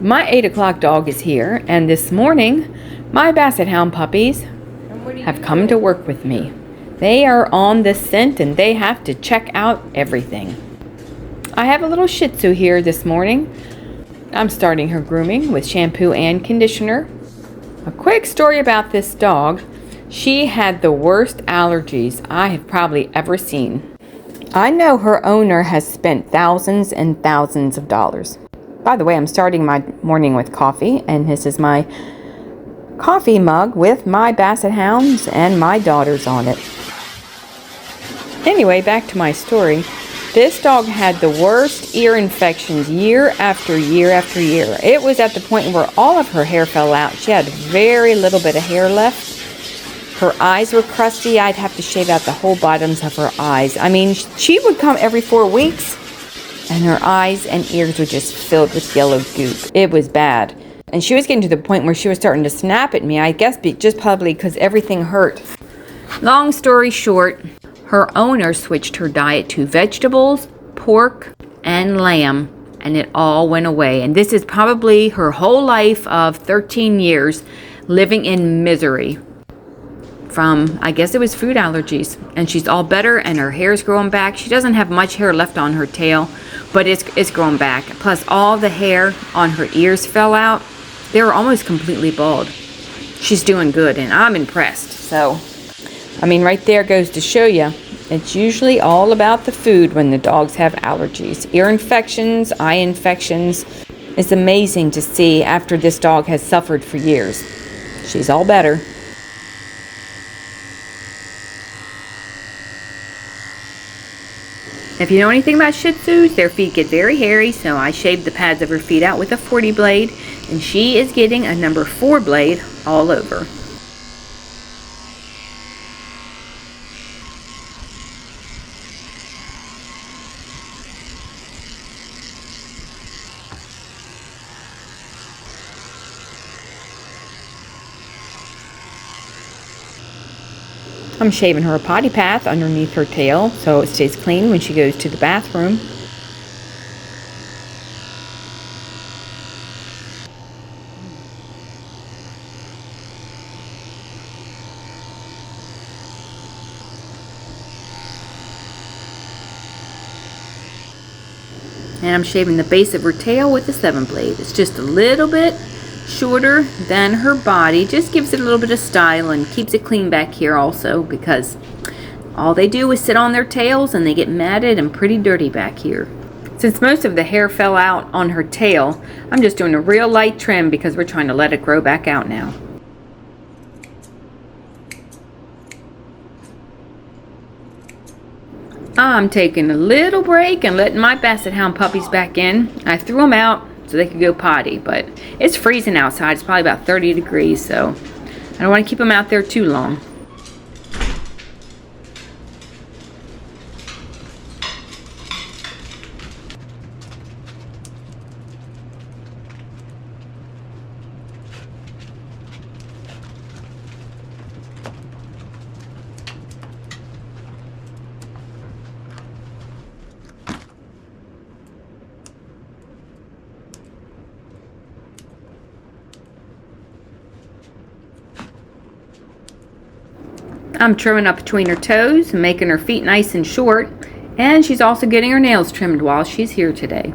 My 8 o'clock dog is here, and this morning, my Basset Hound puppies have come to work with me. They are on the scent, and they have to check out everything. I have a little Shih Tzu here this morning. I'm starting her grooming with shampoo and conditioner. A quick story about this dog. She had the worst allergies I have probably ever seen. I know her owner has spent thousands and thousands of dollars. By the way, I'm starting my morning with coffee, and this is my coffee mug with my Basset Hounds and my daughters on it. Anyway, back to my story. This dog had the worst ear infections year after year after year. It was at the point where all of her hair fell out. She had very little bit of hair left. Her eyes were crusty. I'd have to shave out the whole bottoms of her eyes. I mean, she would come every 4 weeks, and her eyes and ears were just filled with yellow goop. It was bad. And she was getting to the point where she was starting to snap at me, I guess just probably because everything hurt. Long story short, her owner switched her diet to vegetables, pork, and lamb, and it all went away. And this is probably her whole life of 13 years living in misery from, I guess it was food allergies. And she's all better, and her hair's growing back. She doesn't have much hair left on her tail, but it's growing back. Plus, all the hair on her ears fell out. They were almost completely bald. She's doing good, and I'm impressed. So, I mean, right there goes to show you, it's usually all about the food when the dogs have allergies. Ear infections, eye infections. It's amazing to see after this dog has suffered for years. She's all better. If you know anything about Shih Tzus, their feet get very hairy, so I shaved the pads of her feet out with a 40 blade, and she is getting a number 4 blade all over. I'm shaving her a potty path underneath her tail so it stays clean when she goes to the bathroom. And I'm shaving the base of her tail with the 7 blade. It's just a little bit shorter than her body. Just gives it a little bit of style and keeps it clean back here also, because all they do is sit on their tails and they get matted and pretty dirty back here. Since most of the hair fell out on her tail, I'm just doing a real light trim because we're trying to let it grow back out now. I'm taking a little break and letting my Basset Hound puppies back in. I threw them out so they could go potty, but it's freezing outside. It's probably about 30 degrees, so I don't want to keep them out there too long. I'm trimming up between her toes and making her feet nice and short, and she's also getting her nails trimmed while she's here today.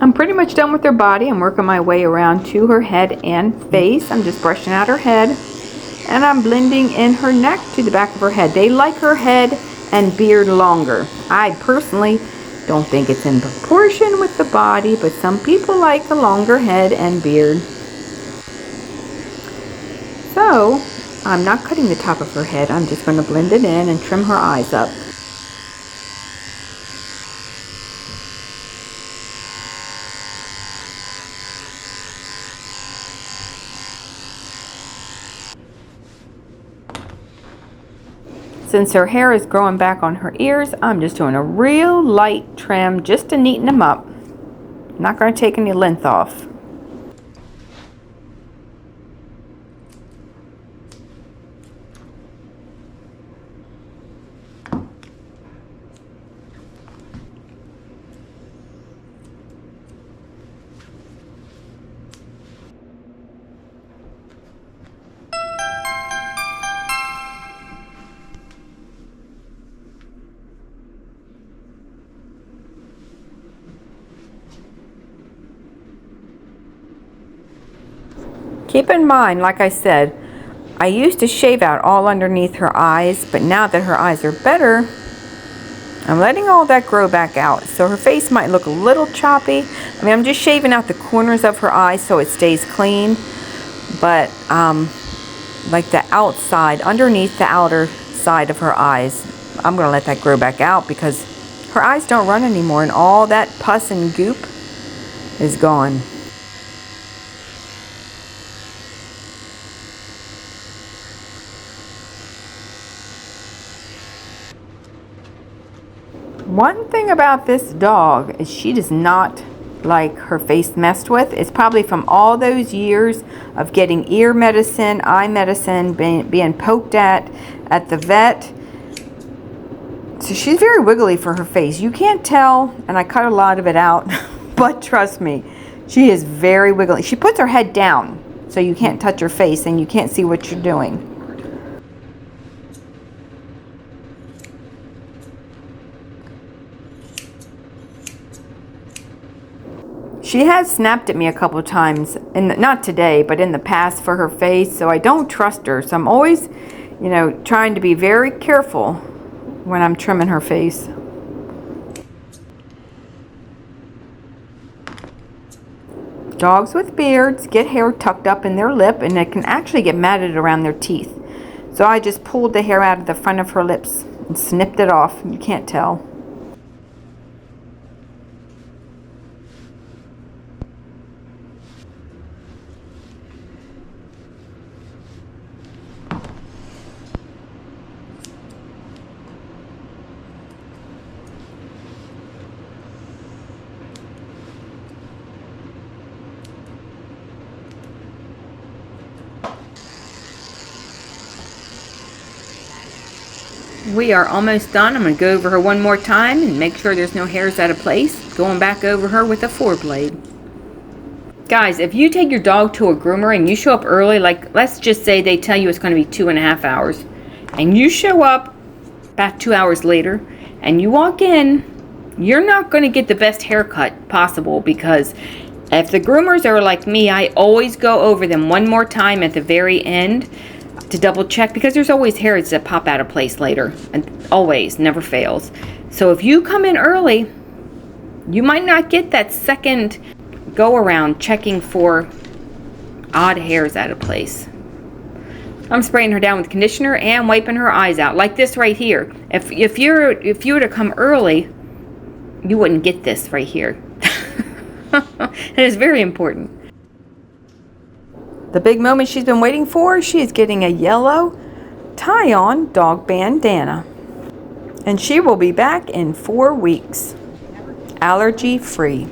I'm pretty much done with her body. I'm working my way around to her head and face. I'm just brushing out her head, and I'm blending in her neck to the back of her head. They like her head and beard longer. I personally don't think it's in proportion with the body, but some people like a longer head and beard. So I'm not cutting the top of her head. I'm just going to blend it in and trim her eyes up. Since her hair is growing back on her ears, I'm just doing a real light trim just to neaten them up. I'm not going to take any length off. Keep in mind, like I said, I used to shave out all underneath her eyes, but now that her eyes are better, I'm letting all that grow back out. So her face might look a little choppy. I mean, I'm just shaving out the corners of her eyes so it stays clean. But like the outside, underneath the outer side of her eyes, I'm going to let that grow back out because her eyes don't run anymore and all that pus and goop is gone. One thing about this dog is she does not like her face messed with. It's probably from all those years of getting ear medicine, eye medicine, being poked at the vet. So she's very wiggly for her face. You can't tell, and I cut a lot of it out, but trust me, she is very wiggly. She puts her head down so you can't touch her face and you can't see what you're doing. She has snapped at me a couple of times, not today, but in the past for her face, so I don't trust her. So I'm always, trying to be very careful when I'm trimming her face. Dogs with beards get hair tucked up in their lip, and it can actually get matted around their teeth. So I just pulled the hair out of the front of her lips and snipped it off. You can't tell. We are almost done. I'm going to go over her one more time and make sure there's no hairs out of place. Going back over her with a 4-blade. Guys, if you take your dog to a groomer and you show up early, like let's just say they tell you it's going to be 2.5 hours, and you show up about 2 hours later and you walk in, you're not going to get the best haircut possible, because if the groomers are like me, I always go over them one more time at the very end to double check, because there's always hairs that pop out of place later, and always, never fails. So if you come in early, you might not get that second go around checking for odd hairs out of place. I'm spraying her down with conditioner and wiping her eyes out like this right here. If you were to come early, you wouldn't get this right here. It is very important. The big moment she's been waiting for, she is getting a yellow tie-on dog bandana. And she will be back in 4 weeks. Allergy free.